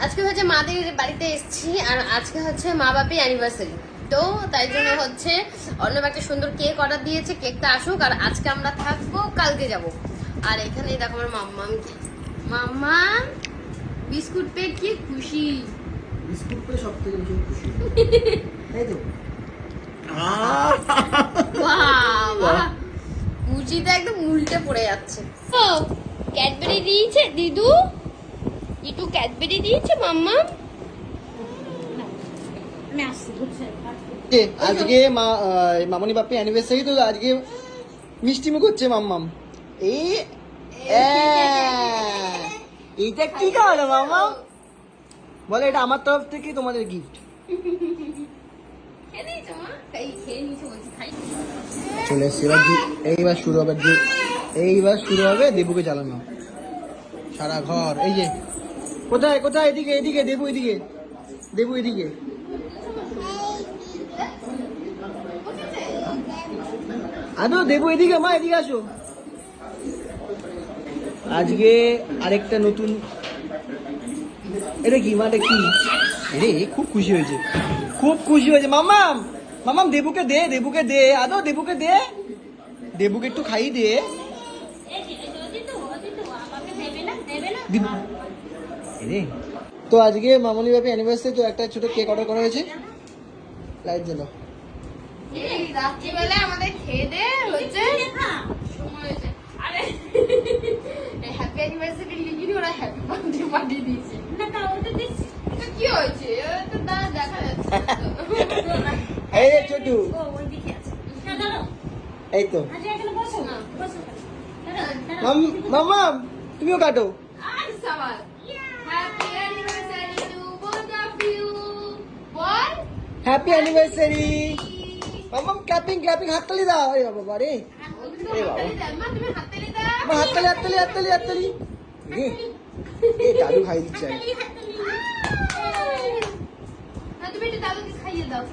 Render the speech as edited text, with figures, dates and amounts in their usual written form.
আজকে হচ্ছে মাদের বাড়িতে এসেছি আর আজকে হচ্ছে মা বাপি অ্যানিভার্সারি, তো তাই জন্য হচ্ছে অন্য একটা সুন্দর কেক অর্ডার দিয়েছে। কেকটা আসুক আর আজকে আমরা থাকবো, কালকে যাব। আর এখানে দেখো আমার মাম্মামকে, মাম্মা বিস্কুট পেয়ে কি খুশি, বিস্কুট পেয়ে সব থেকে বেশি খুশি তাই তো। বাবা মুচিতে একদম উল্টে পড়ে যাচ্ছে। ও ক্যাডবেরি দিয়েছে দিদু, একটু ক্যাডবেরি দিয়েছে মাম্মা। আজকে মামনি বাপি অ্যানিভার্সারি, তো আজকে মিষ্টি মুখ হচ্ছে মাম্মাম। এইটা কি খাওয়ালো মাম্মাম? বলে এটা আমার তরফ থেকে তোমাদের গিফট। চলে এসছি এবার, এইবার শুরু হবে, এইবার শুরু হবে দেবুকে জ্বালানো সারা ঘর। এই যে কোথায় কোথায়, এদিকে এদিকে, দেবু এদিকে, দেবু এদিকে। আদো দেবু এদিকে, মা এদিকে আসো। আজকে আরেকটা নতুন, এটা কি মা, এটা কি রে? খুব খুশি হয়েছে, খুব খুশি হয়েছে মামাম। মামাম দেবুকে দে, দেবুকে দে, আদো দেবুকে দে, দেবুকে একটু খাই দে। তো আজকে মামনি বাপি অ্যানিভার্সারি, তো একটা ছোট কেক অর্ডার করা হয়েছে। লাইট জ্বালো। রাত্রিবেলা আমাদের খেয়ে দে হচ্ছে সময় হয়েছে। আরে হ্যাপি অ্যানিভার্সারি লিখিনি, ওরা হ্যাপি বার্থডে পার্টি দিয়েছে। না তা ওটা দিচ্ছি, এটা কি হয়েছে? তো দেখা যাচ্ছে। এই রে ছোটু, ও ওই দিকে আছে। না দাঁড়াও, এই তো আচ্ছা এখানে বসো না, বসো। মামাম তুমিও কাটো। আর সওয়াল happy anniversary to both of you. বল হ্যাপি অ্যানিভার্সারি। মামাম ক্ল্যাপিং ক্ল্যাপিং, হাততালি দাও। আরে বাবা রে, তুমি হাততালি দাও। মা হাততালি হাততালি হাততালি হাততালি। এ দাদু খাই দিচ্ছে। তুমি একটু দাদুকে খাইয়ে দাও।